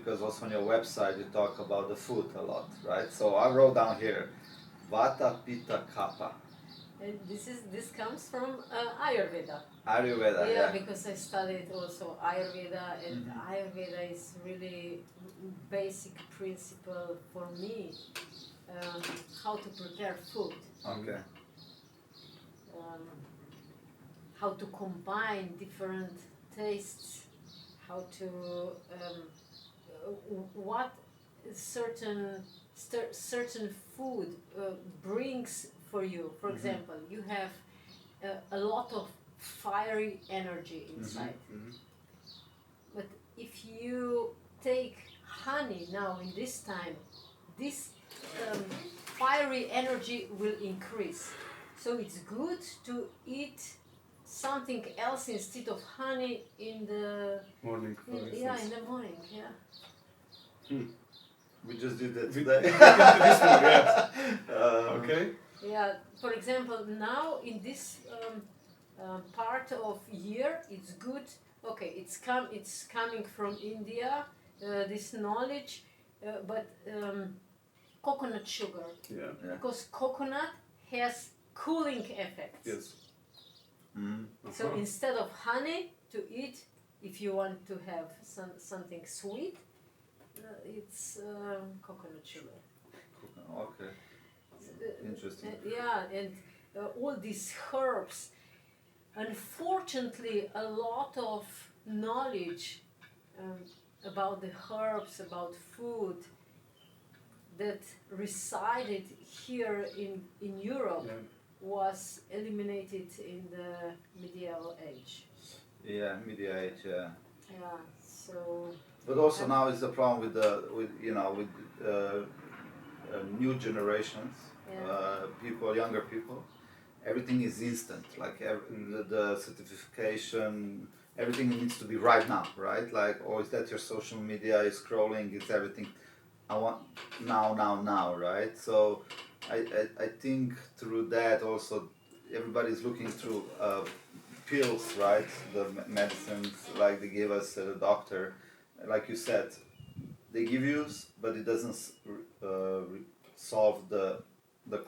because also on your website you talk about the food a lot, right? So I wrote down here, vata, pita, kappa. And this comes from Ayurveda. Ayurveda, yeah. Because I studied also Ayurveda, and Ayurveda is really basic principle for me, how to prepare food. Okay. How to combine different tastes, how to what certain food brings for you. For example, you have a lot of fiery energy inside. But if you take honey now in this time, this fiery energy will increase. So it's good to eat something else instead of honey in the morning. In the morning, We just did that today. This one, yes. Okay. Yeah, for example, now in this part of year, it's good. Okay, it's coming from India, this knowledge, but coconut sugar. Yeah. Because coconut has cooling effects. Yes. So instead of honey to eat, if you want to have something sweet, it's coconut sugar. Okay. Interesting. And all these herbs. Unfortunately, a lot of knowledge about the herbs, about food, that resided here in Europe was eliminated in the medieval age. Yeah, medieval age. Yeah. Yeah. So. But also now is the problem with new generations, people, younger people. Everything is instant. Like the certification, everything needs to be right now, right? Like, or is that your social media is scrolling? It's everything. I want now, right? So I think through that also everybody's looking through pills, right? The medicines like they give us the doctor, like you said, they give you, but it doesn't solve the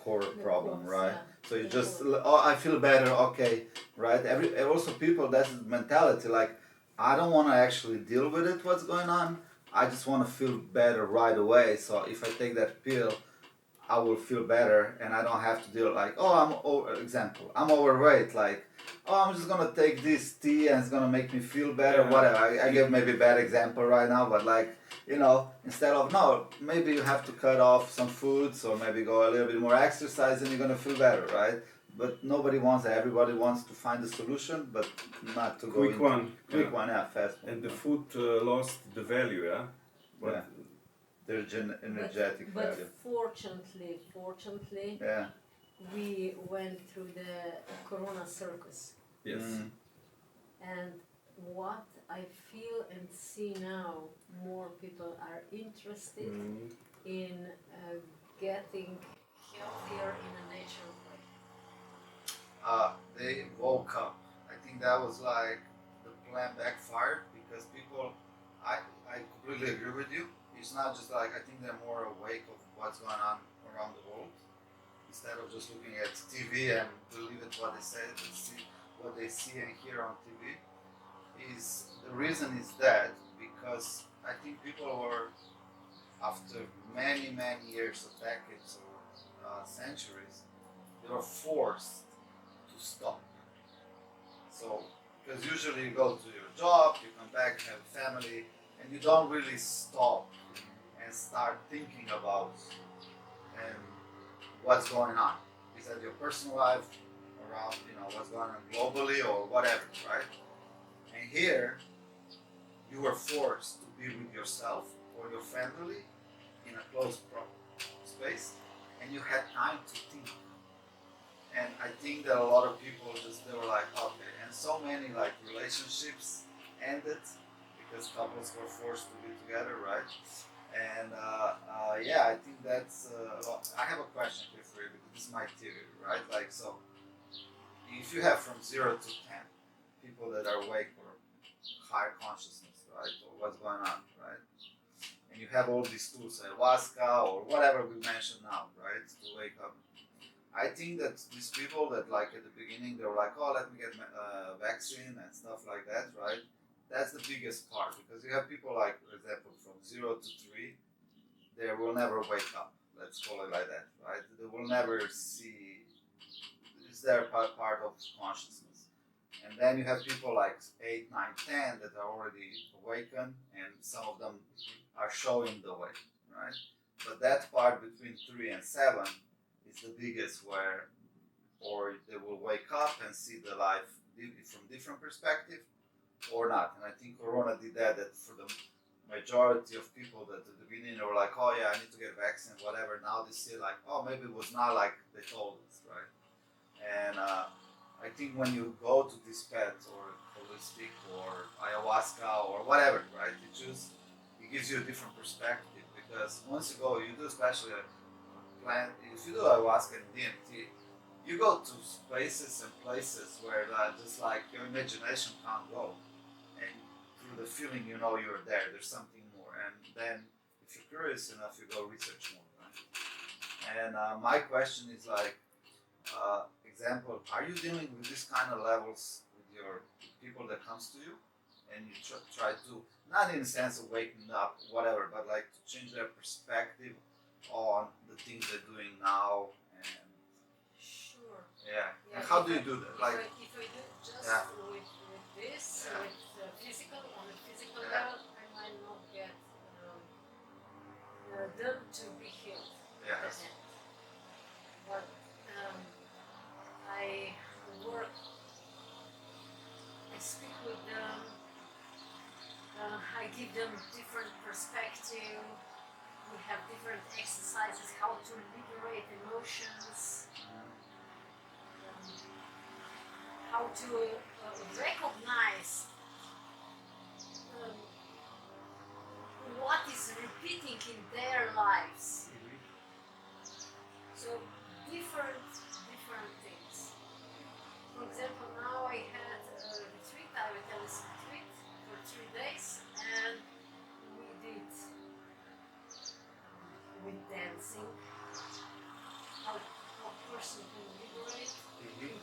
core problem, right? Yeah. So you just, I feel better, okay, right? Also people, that's the mentality, like, I don't want to actually deal with it, what's going on. I just want to feel better right away. So if I take that pill, I will feel better, and I don't have to deal like, I'm overweight, like, I'm just gonna take this tea and it's gonna make me feel better, whatever. I give maybe a bad example right now, but like, instead of, no, maybe you have to cut off some foods or maybe go a little bit more exercise and you're gonna feel better, right? But nobody wants that. Everybody wants to find a solution, but not to quick go one. Quick one, fast one. And the food lost the value, But there's energetic but value. Fortunately, yeah, we went through the Corona circus. Yes. And what I feel and see now, more people are interested in getting healthier in a natural way. They woke up. I think that was like the plan backfired because people, I completely agree with you. It's not just like, I think they're more awake of what's going on around the world instead of just looking at TV and believe it what they say, what they see and hear on TV. The reason is that because I think people were, after many years of decades or centuries, they were forced to stop. So, because usually you go to your job, you come back, have a family, and you don't really stop and start thinking about what's going on. Is that your personal life, around what's going on globally or whatever, right? And here, you were forced to be with yourself or your family in a closed space, and you had time to think. And I think that a lot of people they were like, okay, and so many like relationships ended because couples were forced to be together, right? And I think that's. I have a question here for you because this is my theory, right? Like, so if you have from 0 to 10 people that are awake or higher consciousness, right, or what's going on, right? have all these tools, ayahuasca or whatever we mentioned now, right, to wake up. I think that these people that like at the beginning they were like, oh, let me get a vaccine and stuff like that, right? That's the biggest part because you have people like, for example, from 0 to 3, they will never wake up. Let's call it like that, right? They will never see. It's their part of consciousness. And then you have people like 8, 9, 10 that are already awakened, and some of them are showing the way, right? But that part between 3 and 7 is the biggest where, or they will wake up and see the life from different perspective, or not. And I think Corona did that for the majority of people that at the beginning were like, oh yeah, I need to get a vaccine, whatever. Now they see like, oh, maybe it was not like they told us, right? And I think when you go to this path or holistic or ayahuasca or whatever, right, it gives you a different perspective because once you go, you do especially plant, if you do ayahuasca and DMT, you go to spaces and places where just like your imagination can't go. And through the feeling, you know you're there, there's something more. And then if you're curious enough, you go research more, right? And my question is like, example, are you dealing with this kind of levels with your people that comes to you? And you try to, not in the sense of waking up, whatever, but like to change their perspective on the things they're doing now. And Sure. yeah. Yeah, And how do you do that? Like, if I do just yeah. with this, Yeah. with physical, on the physical Yeah. level, I might not get them to be healed. Yes. But I work, I speak with them, I give them different perspective. We have different exercises, how to liberate emotions, how to recognize what is repeating in their lives. So different things. For example, now I had a retreat, I would tell this retreat for 3 days, and we did with dancing, how a person can liberate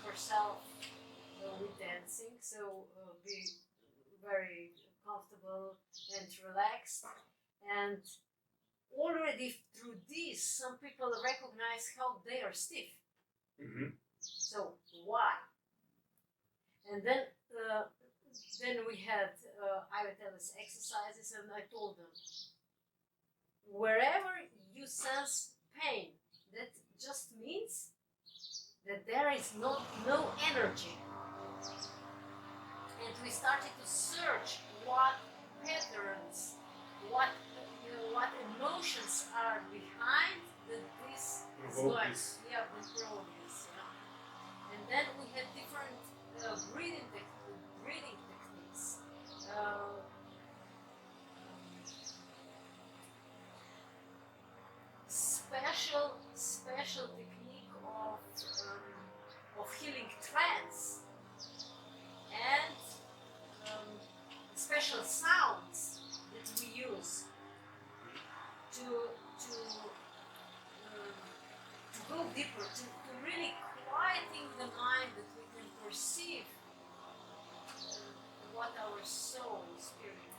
herself with dancing, so be very comfortable and relaxed. And already through this, some people recognize how they are stiff. So why? And then we had I would tell us exercises, and I told them, wherever you sense pain, that just means that there is no energy. And we started to search what patterns, what emotions are behind this is going. Yeah, this progress, And then we had different breathing techniques. Special technique of healing trance and special sounds that we use to go deeper, to really quieting the mind, that we can perceive what our soul, spirit